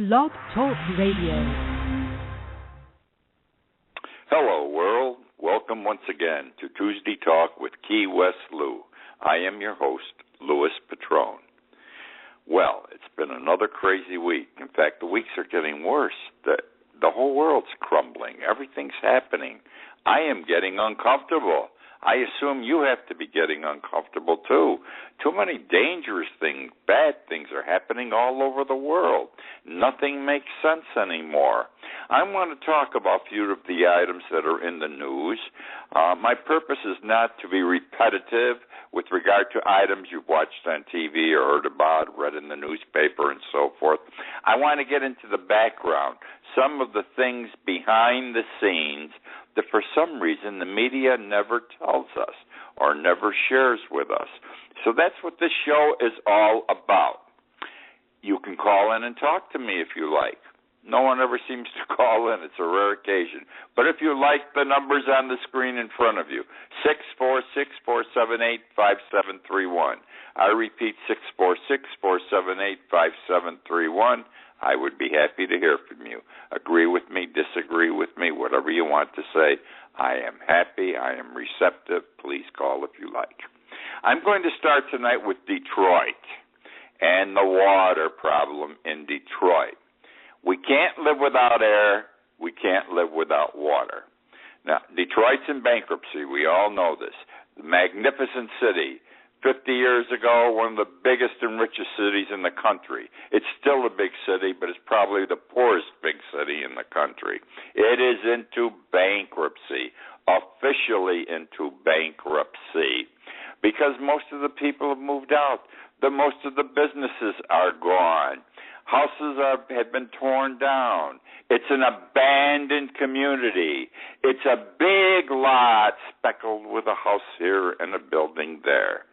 Blog Talk Radio. Hello, world. Welcome once again to Tuesday Talk with Key West Lou. I am your host, Louis Patrone. Well, it's been another crazy week. In fact, the weeks are getting worse. The whole world's crumbling. Everything's happening. I am getting uncomfortable. I assume you have to be getting uncomfortable, too. Too many dangerous things, bad things are happening all over the world. Nothing makes sense anymore. I want to talk about a few of the items that are in the news. My purpose is not to be repetitive with regard to items you've watched on TV or heard about, read in the newspaper, and so forth. I want to get into the background, some of the things behind the scenes that for some reason the media never tells us or never shares with us. So that's what this show is all about. You can call in and talk to me if you like. No one ever seems to call in. It's a rare occasion. But if you like, the number's on the screen in front of you, 646-478-5731. I repeat, 646-478-5731. I would be happy to hear from you. Agree with me, disagree with me, whatever you want to say. I am happy. I am receptive. Please call if you like. I'm going to start tonight with Detroit and the water problem in Detroit. We can't live without air. We can't live without water. Now, Detroit's in bankruptcy. We all know this. The magnificent city. 50 years ago, one of the biggest and richest cities in the country. It's still a big city, but it's probably the poorest big city in the country. It is into bankruptcy, officially into bankruptcy, because most of the people have moved out. Most of the businesses are gone. Houses have been torn down. It's an abandoned community. It's a big lot speckled with a house here and a building there.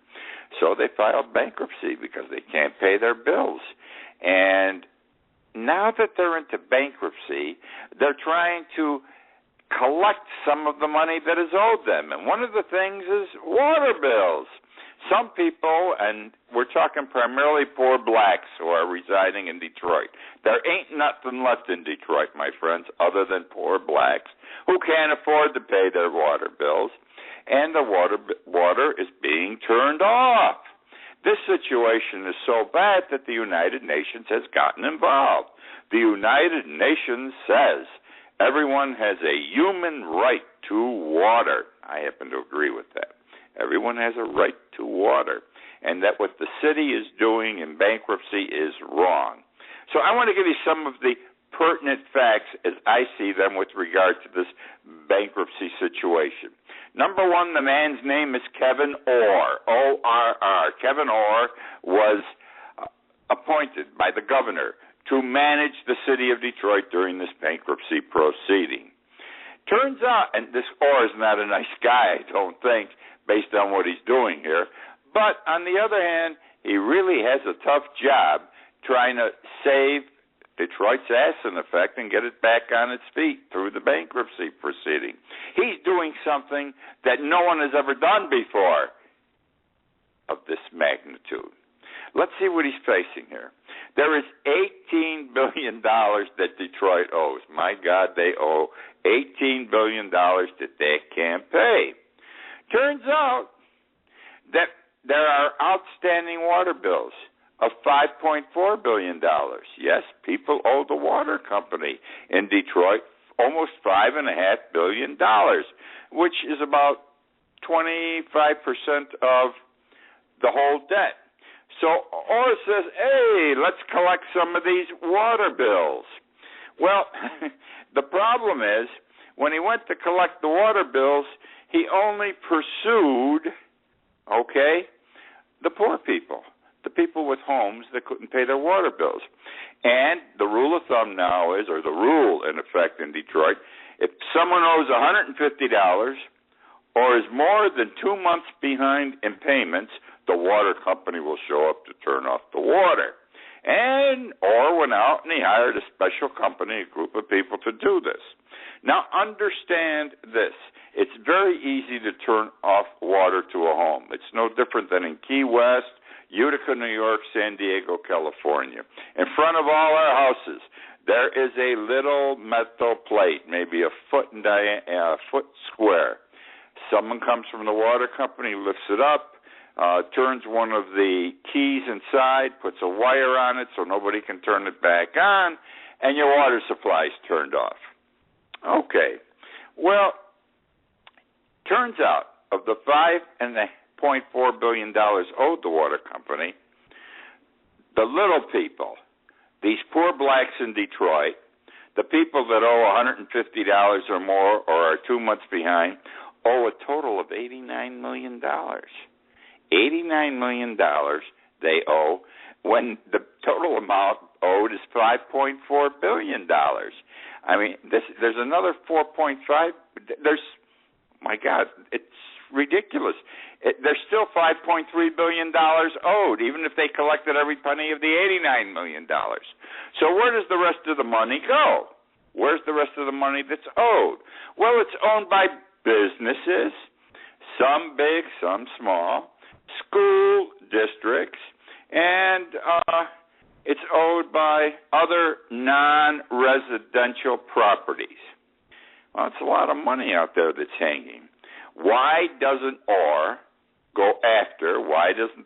So they filed bankruptcy because they can't pay their bills. And now that they're into bankruptcy, they're trying to collect some of the money that is owed them. And one of the things is water bills. Some people, and we're talking primarily poor blacks who are residing in Detroit. There ain't nothing left in Detroit, my friends, other than poor blacks who can't afford to pay their water bills. And the water is being turned off. This situation is so bad that the United Nations has gotten involved. The United Nations says everyone has a human right to water. I happen to agree with that. Everyone has a right to water, and that what the city is doing in bankruptcy is wrong. So I want to give you some of the pertinent facts as I see them with regard to this bankruptcy situation. Number one, the man's name is Kevin Orr, O-R-R. Kevin Orr was appointed by the governor to manage the city of Detroit during this bankruptcy proceeding. Turns out, and this Orr is not a nice guy, I don't think, based on what he's doing here, but on the other hand, he really has a tough job trying to save Detroit's ass, in effect, and get it back on its feet through the bankruptcy proceeding. He's doing something that no one has ever done before of this magnitude. Let's see what he's facing here. There is $18 billion that Detroit owes. My God, they owe $18 billion that they can't pay. Turns out that there are outstanding water bills of $5.4 billion. Yes, people owe the water company in Detroit almost $5.5 billion, which is about 25% of the whole debt. So Orr says, hey, let's collect some of these water bills. Well, the problem is, when he went to collect the water bills, he only pursued, the poor people. The people with homes that couldn't pay their water bills. And the rule of thumb now is, or the rule in effect in Detroit, if someone owes $150 or is more than 2 months behind in payments, the water company will show up to turn off the water. And Orr went out and he hired a special company, a group of people to do this. Now understand this. It's very easy to turn off water to a home. It's no different than in Key West, Utica, New York, San Diego, California. In front of all our houses, there is a little metal plate, maybe a foot square. Someone comes from the water company, lifts it up, turns one of the keys inside, puts a wire on it so nobody can turn it back on, and your water supply is turned off. Okay. Well, turns out of the $5.4 billion owed the water company, the little people, these poor blacks in Detroit, the people that owe $150 or more or are 2 months behind, owe a total of $89 million. $89 million they owe when the total amount owed is $5.4 billion. I mean, there's another 4.5. My God, it's ridiculous. There's still $5.3 billion owed, even if they collected every penny of the $89 million. So where does the rest of the money go? Where's the rest of the money that's owed? Well, it's owned by businesses, some big, some small, school districts, and it's owed by other non-residential properties. Well, it's a lot of money out there that's hanging. Why doesn't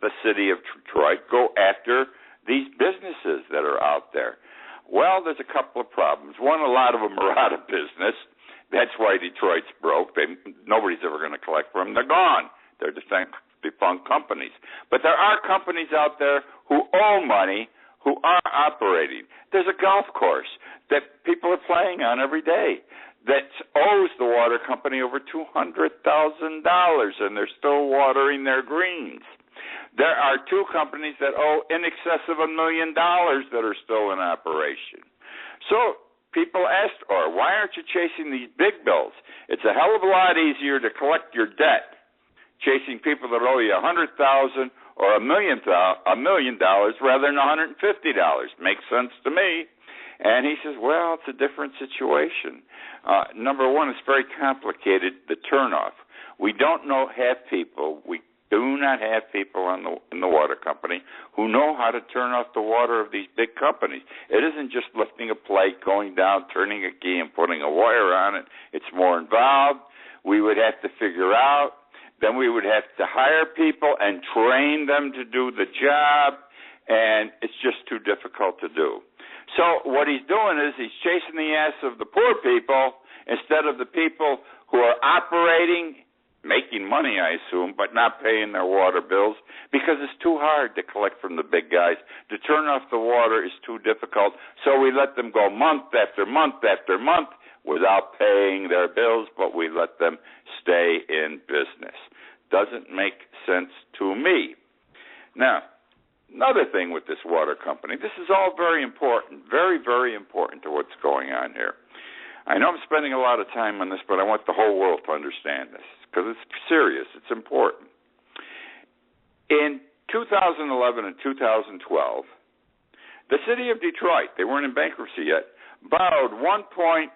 the city of Detroit go after these businesses that are out there? Well, there's a couple of problems. One, a lot of them are out of business. That's why Detroit's broke. Nobody's ever going to collect from them. They're gone. They're defunct companies. But there are companies out there who owe money, who are operating. There's a golf course that people are playing on every day that owes the water company over $200,000, and they're still watering their greens. There are two companies that owe in excess of $1 million that are still in operation. So people asked, why aren't you chasing these big bills? It's a hell of a lot easier to collect your debt chasing people that owe you $100,000 or $1 million rather than $150. Makes sense to me. And he says, well, it's a different situation. Number one, it's very complicated, the turnoff. We do not have people in the water company who know how to turn off the water of these big companies. It isn't just lifting a plate, going down, turning a key, and putting a wire on it. It's more involved. We would have to figure out. Then we would have to hire people and train them to do the job, and it's just too difficult to do. So what he's doing is he's chasing the ass of the poor people instead of the people who are operating, making money, I assume, but not paying their water bills because it's too hard to collect from the big guys. To turn off the water is too difficult, so we let them go month after month after month without paying their bills, but we let them stay in business. Doesn't make sense to me. Now, another thing with this water company, this is all very important, very, very important to what's going on here. I know I'm spending a lot of time on this, but I want the whole world to understand this because it's serious, it's important. In 2011 and 2012, the city of Detroit, they weren't in bankruptcy yet, borrowed $1.1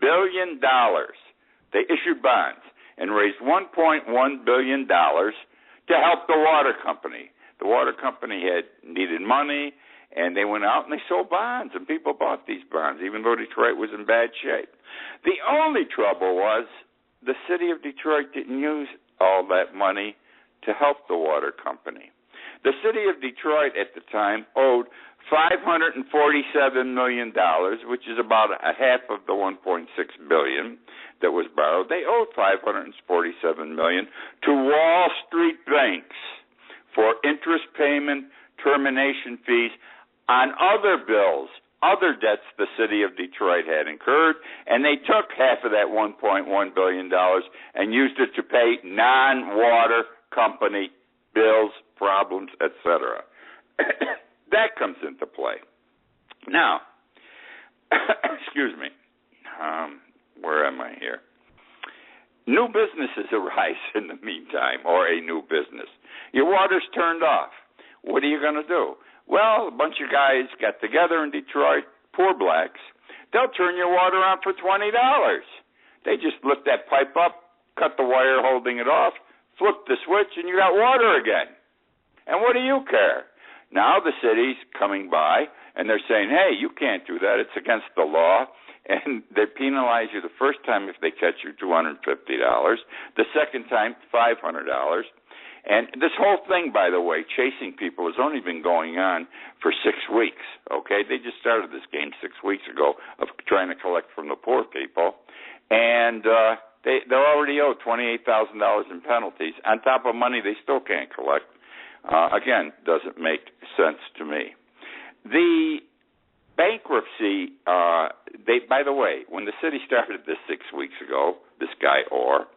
billion. They issued bonds and raised $1.1 billion to help the water company. The water company had needed money, and they went out and they sold bonds, and people bought these bonds, even though Detroit was in bad shape. The only trouble was the city of Detroit didn't use all that money to help the water company. The city of Detroit at the time owed $547 million, which is about a half of the $1.6 billion that was borrowed. They owed $547 million to Wall Street banks for interest payment, termination fees on other bills, other debts the city of Detroit had incurred, and they took half of that $1.1 billion and used it to pay non-water company bills, problems, etc. That comes into play. Now, excuse me, where am I here? New businesses arise in the meantime, or a new business. Your water's turned off. What are you going to do? Well, a bunch of guys got together in Detroit, poor blacks. They'll turn your water on for $20. They just lift that pipe up, cut the wire holding it off, flip the switch, and you got water again. And what do you care? Now the city's coming by, and they're saying, hey, you can't do that. It's against the law. And they penalize you the first time if they catch you, $250. The second time, $500. And this whole thing, by the way, chasing people, has only been going on for 6 weeks, okay? They just started this game 6 weeks ago of trying to collect from the poor people. And they're already owed $28,000 in penalties, on top of money they still can't collect. Again, doesn't make sense to me. The bankruptcy, by the way, when the city started this 6 weeks ago, this guy Orr,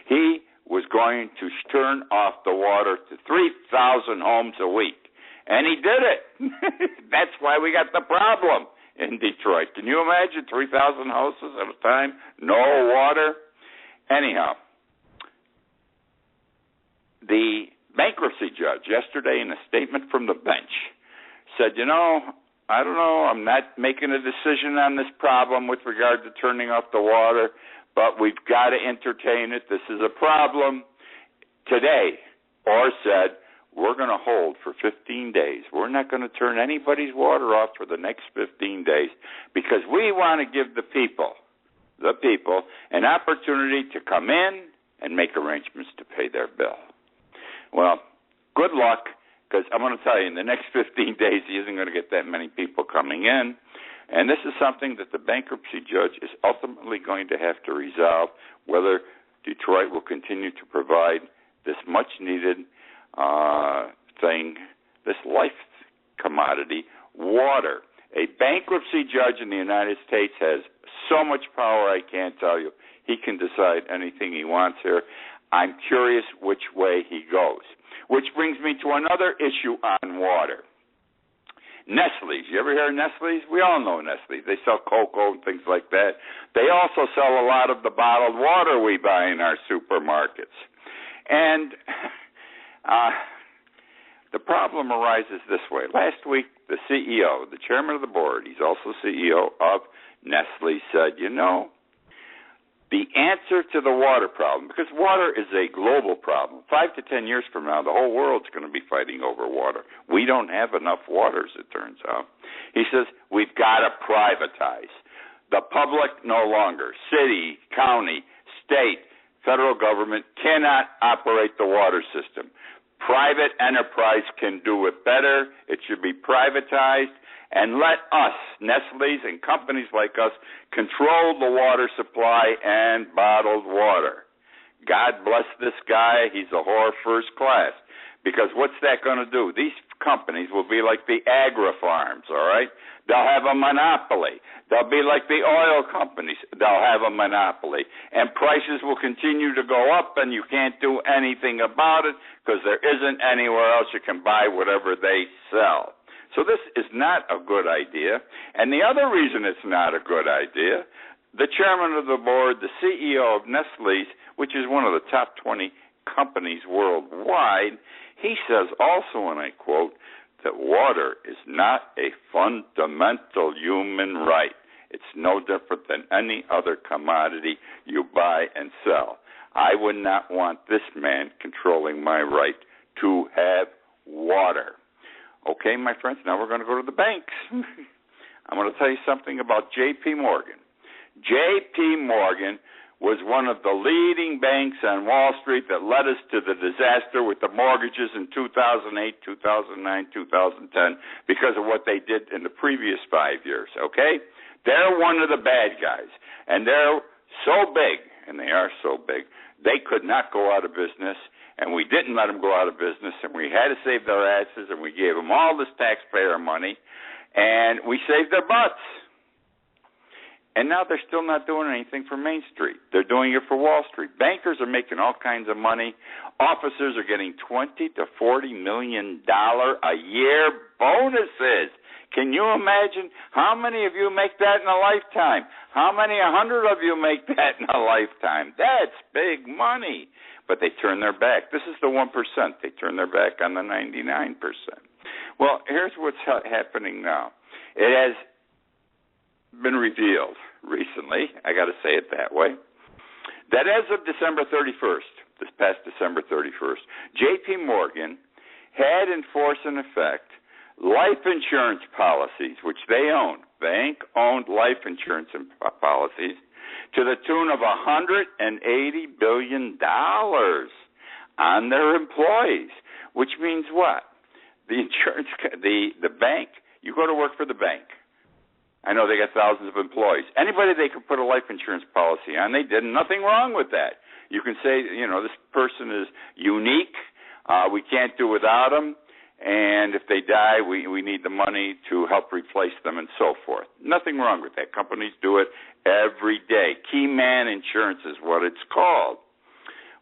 he was going to turn off the water to 3,000 homes a week. And he did it. That's why we got the problem in Detroit. Can you imagine 3,000 houses at a time, no water? Anyhow, the bankruptcy judge yesterday in a statement from the bench said, I don't know, I'm not making a decision on this problem with regard to turning off the water, but we've got to entertain it. This is a problem. Today, Orr said, we're going to hold for 15 days. We're not going to turn anybody's water off for the next 15 days because we want to give the people, an opportunity to come in and make arrangements to pay their bill. Well, good luck, because I'm going to tell you, in the next 15 days, he isn't going to get that many people coming in. And this is something that the bankruptcy judge is ultimately going to have to resolve, whether Detroit will continue to provide this much-needed thing, this life commodity, water. A bankruptcy judge in the United States has so much power, I can't tell you. He can decide anything he wants here. I'm curious which way he goes. Which brings me to another issue on water. Nestle's. You ever hear of Nestle's? We all know Nestle's. They sell cocoa and things like that. They also sell a lot of the bottled water we buy in our supermarkets. And the problem arises this way. Last week, the CEO, the chairman of the board, he's also CEO of Nestle, said, the answer to the water problem, because water is a global problem. 5 to 10 years from now, the whole world's going to be fighting over water. We don't have enough water, as it turns out. He says, we've got to privatize. The public no longer, city, county, state, federal government cannot operate the water system. Private enterprise can do it better. It should be privatized. And let us, Nestle's and companies like us, control the water supply and bottled water. God bless this guy. He's a whore first class. Because what's that going to do? These companies will be like the agri-farms, all right? They'll have a monopoly. They'll be like the oil companies. They'll have a monopoly. And prices will continue to go up, and you can't do anything about it because there isn't anywhere else you can buy whatever they sell. So this is not a good idea. And the other reason it's not a good idea, the chairman of the board, the CEO of Nestle's, which is one of the top 20 companies worldwide, he says also, and I quote, that water is not a fundamental human right. It's no different than any other commodity you buy and sell. I would not want this man controlling my right to have water. Okay, my friends, now we're going to go to the banks. I'm going to tell you something about J.P. Morgan. J.P. Morgan was one of the leading banks on Wall Street that led us to the disaster with the mortgages in 2008, 2009, 2010 because of what they did in the previous 5 years, okay? They're one of the bad guys, and they're so big, and they are so big, they could not go out of business. And we didn't let them go out of business, and we had to save their asses, and we gave them all this taxpayer money, and we saved their butts. And now they're still not doing anything for Main Street. They're doing it for Wall Street. Bankers are making all kinds of money. Officers are getting $20 to $40 million a year bonuses. Can you imagine how many of you make that in a lifetime? How many 100 of you make that in a lifetime? That's big money. But they turn their back. This is the 1%. They turn their back on the 99%. Well, here's what's happening now. It has been revealed recently, I got to say it that way, that as of December 31st, this past December 31st, J.P. Morgan had in force and effect life insurance policies, which they own, bank-owned life insurance policies, to the tune of $180 billion on their employees, which means what? The insurance, the bank, you go to work for the bank. I know they got thousands of employees. Anybody they could put a life insurance policy on, they did. Nothing wrong with that. You can say, this person is unique. We can't do without them. And if they die, we need the money to help replace them and so forth. Nothing wrong with that. Companies do it every day. Key man insurance is what it's called.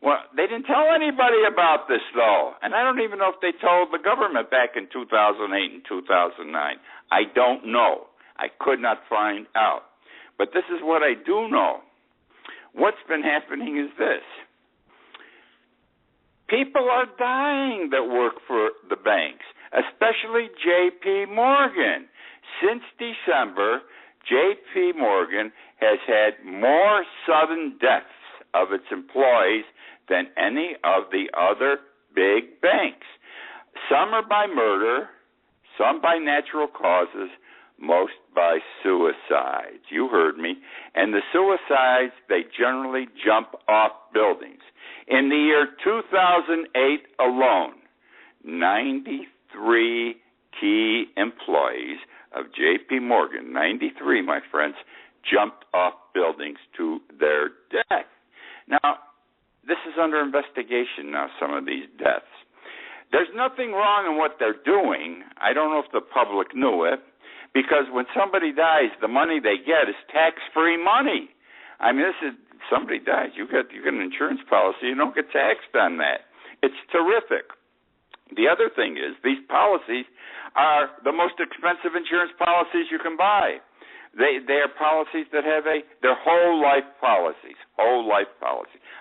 Well, they didn't tell anybody about this, though. And I don't even know if they told the government back in 2008 and 2009. I don't know. I could not find out. But this is what I do know. What's been happening is this. People are dying that work for the banks, especially J.P. Morgan. Since December, J.P. Morgan has had more sudden deaths of its employees than any of the other big banks. Some are by murder, some by natural causes, most by suicides. You heard me. And the suicides, they generally jump off buildings. In the year 2008 alone, 93 key employees of J.P. Morgan, 93, my friends, jumped off buildings to their death. Now, this is under investigation now, some of these deaths. There's nothing wrong in what they're doing. I don't know if the public knew it, because when somebody dies, the money they get is tax-free money. I mean, somebody dies, you get an insurance policy, you don't get taxed on that. It's terrific. The other thing is, these policies are the most expensive insurance policies you can buy. They are policies that have they're whole life policies,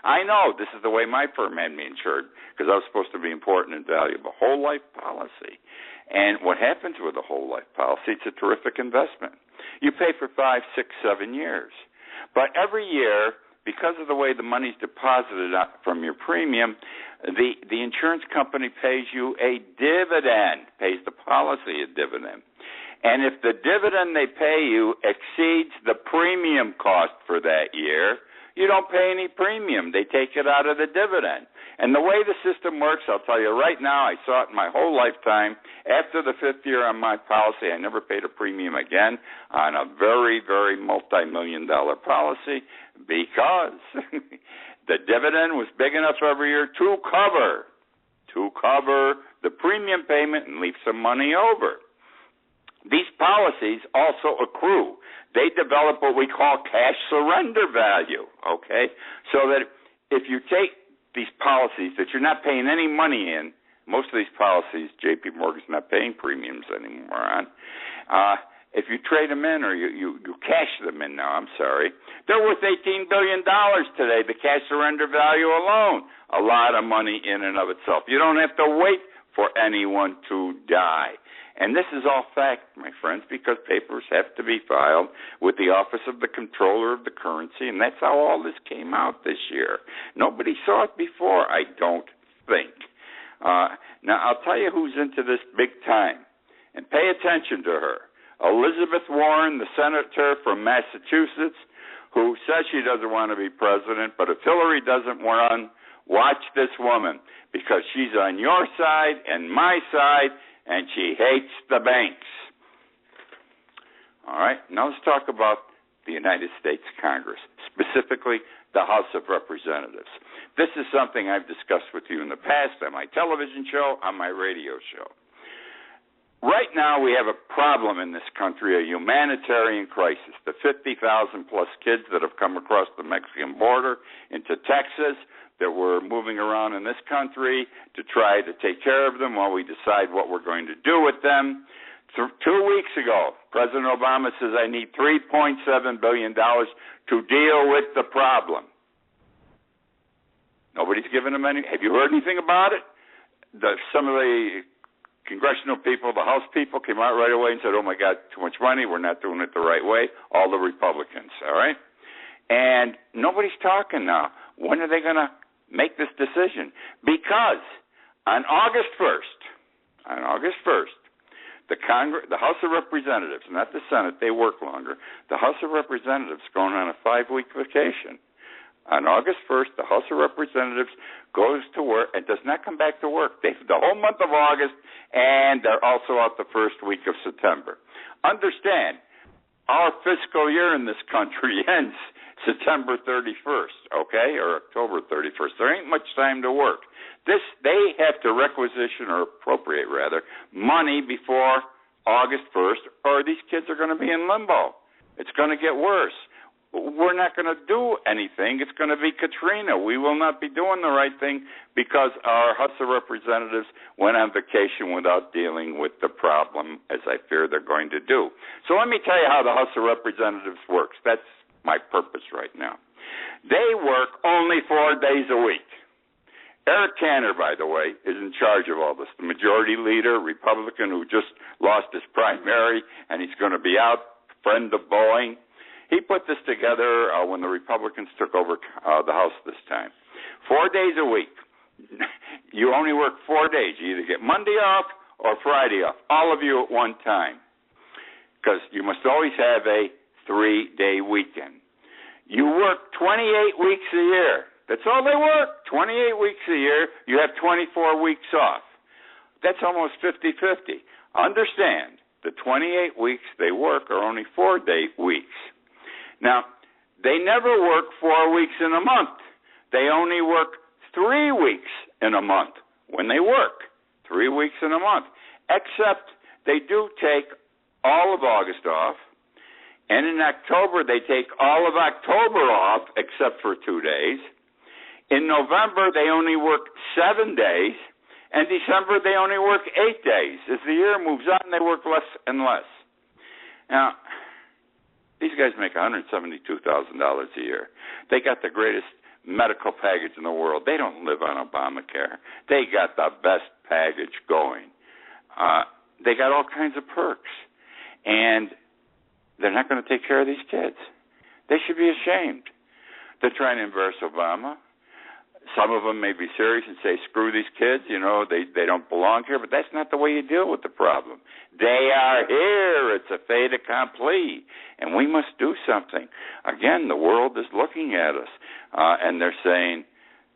I know this is the way my firm had me insured because I was supposed to be important and valuable. Whole life policy. And what happens with a whole life policy, it's a terrific investment. You pay for 5, 6, 7 years. But every year, because of the way the money's deposited from your premium, the insurance company pays you a dividend, pays the policy a dividend. And if the dividend they pay you exceeds the premium cost for that year, you don't pay any premium. They take it out of the dividend. And the way the system works, I'll tell you right now, I saw it in my whole lifetime. After the 5th year on my policy, I never paid a premium again on a very, very multi-million-dollar policy because the dividend was big enough every year to cover the premium payment and leave some money over. These policies also accrue. They develop what we call cash surrender value, okay? So that if you take these policies that you're not paying any money in, most of these policies, J.P. Morgan's not paying premiums anymore on. If you trade them in or you cash them in now, they're worth $18 billion today, the cash surrender value alone. A lot of money in and of itself. You don't have to wait for anyone to die. And this is all fact, my friends, because papers have to be filed with the Office of the Comptroller of the Currency, and that's how all this came out this year. Nobody saw it before, I don't think. Now, I'll tell you who's into this big time, and pay attention to her. Elizabeth Warren, the senator from Massachusetts, who says she doesn't want to be president, but if Hillary doesn't run, watch this woman, because she's on your side and my side, and she hates the banks. All right, now let's talk about the United States Congress, specifically the House of Representatives. This is something I've discussed with you in the past on my television show, on my radio show. Right now we have a problem in this country, a humanitarian crisis. The 50,000-plus kids that have come across the Mexican border into Texas, that we're moving around in this country to try to take care of them while we decide what we're going to do with them. 2 weeks ago, President Obama says, I need $3.7 billion to deal with the problem. Nobody's given him any. Have you heard anything about it? Some of the congressional people, the House people, came out right away and said, oh, my God, too much money. We're not doing it the right way. All the Republicans, all right? And nobody's talking now. When are they going to make this decision? Because on August 1st, The House of Representatives, not the Senate, they work longer. The House of Representatives going on a 5-week vacation. On August 1st, the House of Representatives goes to work and does not come back to work. The whole month of August, and they're also out the first week of September. Understand, our fiscal year in this country ends September 31st, okay, or October 31st. There ain't much time to work. They have to requisition, or appropriate rather, money before August 1st, or these kids are going to be in limbo. It's going to get worse. We're not going to do anything. It's going to be Katrina. We will not be doing the right thing because our House of Representatives went on vacation without dealing with the problem, as I fear they're going to do. So let me tell you how the House of Representatives works. That's my purpose right now. They work only 4 days a week. Eric Cantor, by the way, is in charge of all this. The majority leader, Republican, who just lost his primary, and he's going to be out, friend of Boeing. He put this together when the Republicans took over the House this time. 4 days a week. You only work 4 days. You either get Monday off or Friday off, all of you at one time, because you must always have a 3-day weekend. You work 28 weeks a year. That's all they work, 28 weeks a year. You have 24 weeks off. That's almost 50-50. Understand, the 28 weeks they work are only 4-day weeks. Now, they never work 4 weeks in a month. They only work 3 weeks in a month when they work, 3 weeks in a month, except they do take all of August off, and in October they take all of October off except for 2 days. In November, they only work 7 days, and December, they only work 8 days. As the year moves on, they work less and less. Now, these guys make $172,000 a year. They got the greatest medical package in the world. They don't live on Obamacare. They got the best package going. They got all kinds of perks, and they're not going to take care of these kids. They should be ashamed. They're trying to embarrass Obama. Some of them may be serious and say, screw these kids, they don't belong here, but that's not the way you deal with the problem. They are here. It's a fait accompli, and we must do something. Again, the world is looking at us, and they're saying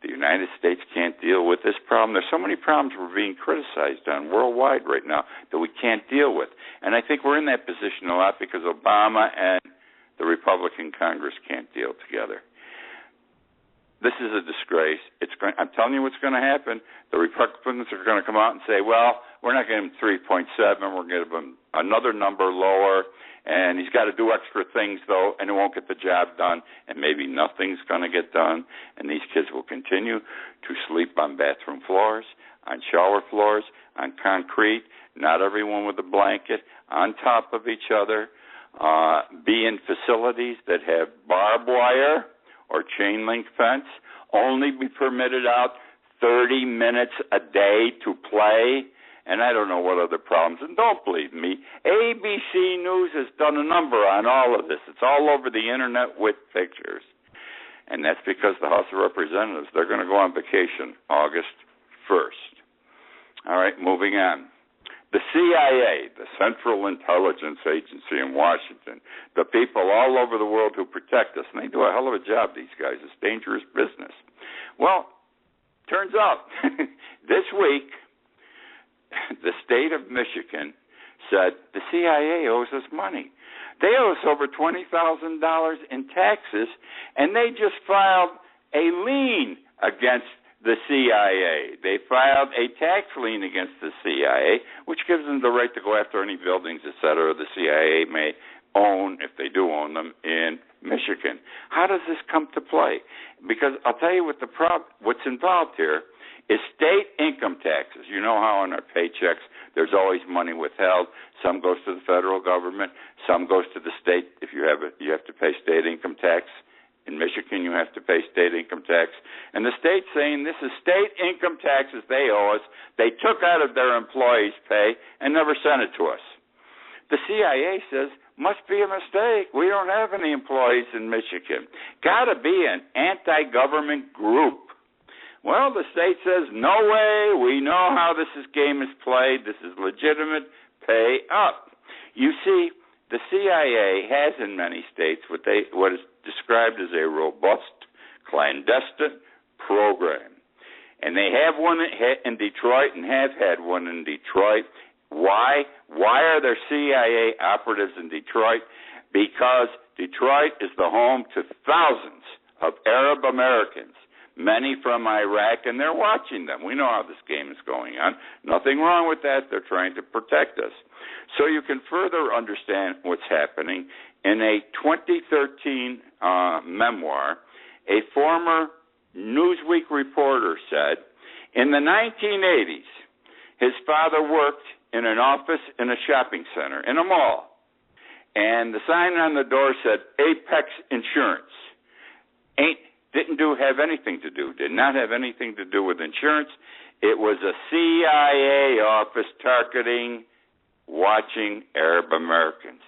the United States can't deal with this problem. There's so many problems we're being criticized on worldwide right now that we can't deal with, and I think we're in that position a lot because Obama and the Republican Congress can't deal together. This is a disgrace. I'm telling you what's going to happen. The Republicans are going to come out and say, well, we're not going to give him 3.7. We're going to give him another number lower, and he's got to do extra things, though, and it won't get the job done, and maybe nothing's going to get done, and these kids will continue to sleep on bathroom floors, on shower floors, on concrete, not everyone with a blanket, on top of each other, be in facilities that have barbed wire or chain link fence, only be permitted out 30 minutes a day to play, and I don't know what other problems. And don't believe me, ABC News has done a number on all of this. It's all over the internet with pictures. And that's because the House of Representatives, they're going to go on vacation August 1st. All right, moving on. The CIA, the Central Intelligence Agency in Washington, the people all over the world who protect us, and they do a hell of a job, these guys. It's dangerous business. Well, turns out this week, the state of Michigan said the CIA owes us money. They owe us over $20,000 in taxes, and they just filed a lien against the CIA. They filed a tax lien against the CIA, which gives them the right to go after any buildings, et cetera, the CIA may own, if they do own them, in Michigan. How does this come to play? Because I'll tell you what's involved here is state income taxes. You know how on our paychecks there's always money withheld. Some goes to the federal government, some goes to the state. If you have it, you have to pay state income tax. In Michigan, you have to pay state income tax. And the state's saying this is state income taxes they owe us. They took out of their employees' pay and never sent it to us. The CIA says, must be a mistake. We don't have any employees in Michigan. Got to be an anti-government group. Well, the state says, no way. We know how this game is played. This is legitimate pay up. You see, the CIA has in many states what is described as a robust clandestine program. And they have one in Detroit and have had one in Detroit. Why? Why are there CIA operatives in Detroit? Because Detroit is the home to thousands of Arab Americans, many from Iraq, and they're watching them. We know how this game is going on. Nothing wrong with that. They're trying to protect us. So you can further understand what's happening. In a 2013 memoir, a former Newsweek reporter said, in the 1980s, his father worked in an office in a shopping center, in a mall, and the sign on the door said, Apex Insurance. Did not have anything to do with insurance. It was a CIA office targeting, watching Arab Americans.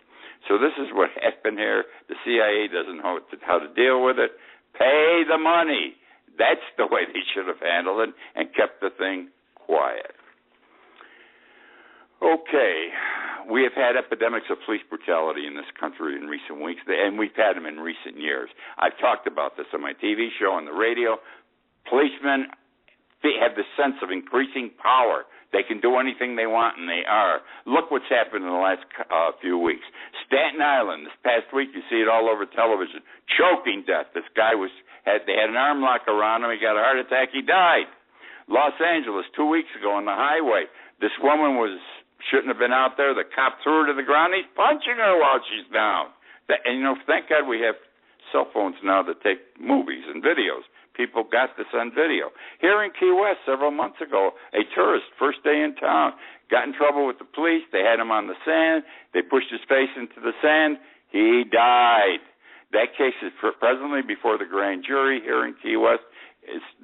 So this is what happened here. The CIA doesn't know how to deal with it. Pay the money. That's the way they should have handled it and kept the thing quiet. Okay, we have had epidemics of police brutality in this country in recent weeks, and we've had them in recent years. I've talked about this on my TV show, on the radio. Policemen, they have the sense of increasing power. They can do anything they want, and they are. Look what's happened in the last few weeks. Staten Island, this past week, you see it all over television. Choking death. This guy they had an arm lock around him. He got a heart attack. He died. Los Angeles, 2 weeks ago on the highway. This woman shouldn't have been out there. The cop threw her to the ground. He's punching her while she's down. And, thank God we have cell phones now that take movies and videos. People got this on video. Here in Key West several months ago, a tourist, first day in town, got in trouble with the police. They had him on the sand. They pushed his face into the sand. He died. That case is presently before the grand jury here in Key West.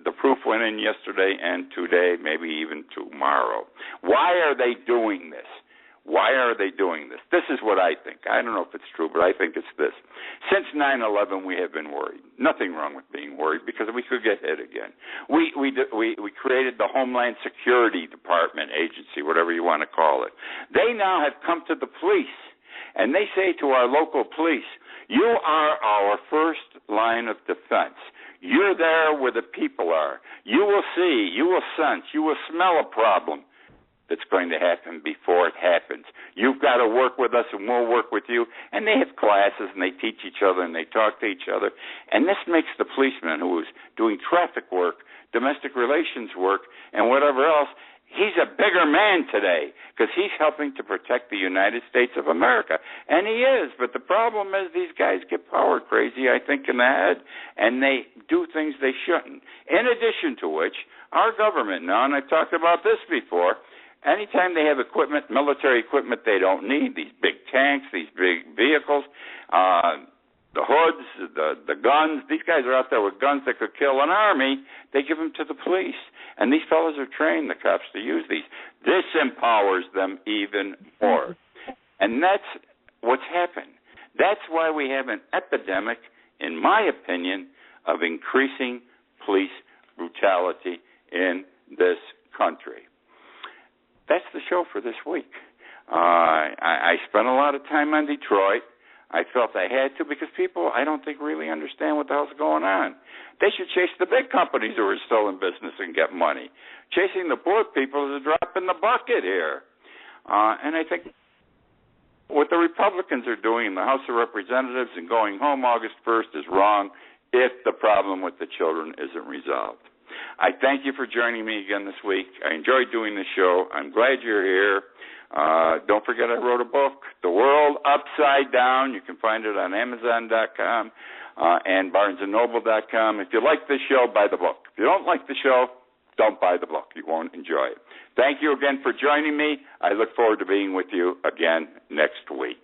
The proof went in yesterday and today, maybe even tomorrow. Why are they doing this? Why are they doing this? This is what I think. I don't know if it's true, but I think it's this. Since 9/11, we have been worried. Nothing wrong with being worried because we could get hit again. We created the Homeland Security Department agency, whatever you want to call it. They now have come to the police, and they say to our local police, you are our first line of defense. You're there where the people are. You will see, you will sense, you will smell a problem that's going to happen before it happens. You've got to work with us and we'll work with you. And they have classes and they teach each other and they talk to each other. And this makes the policeman who is doing traffic work, domestic relations work, and whatever else, he's a bigger man today because he's helping to protect the United States of America. And he is, but the problem is these guys get power crazy, I think, in the head, and they do things they shouldn't. In addition to which, our government now, and I've talked about this before, anytime they have equipment, military equipment they don't need, these big tanks, these big vehicles, the hoods, the guns, these guys are out there with guns that could kill an army, they give them to the police. And these fellows are trained, the cops, to use these. This empowers them even more. And that's what's happened. That's why we have an epidemic, in my opinion, of increasing police brutality in this country. That's the show for this week. I spent a lot of time on Detroit. I felt I had to because people, I don't think, really understand what the hell's going on. They should chase the big companies who are still in business and get money. Chasing the poor people is a drop in the bucket here. And I think what the Republicans are doing in the House of Representatives and going home August 1st is wrong if the problem with the children isn't resolved. I thank you for joining me again this week. I enjoyed doing the show. I'm glad you're here. Don't forget I wrote a book, The World Upside Down. You can find it on Amazon.com and BarnesandNoble.com. If you like this show, buy the book. If you don't like the show, don't buy the book. You won't enjoy it. Thank you again for joining me. I look forward to being with you again next week.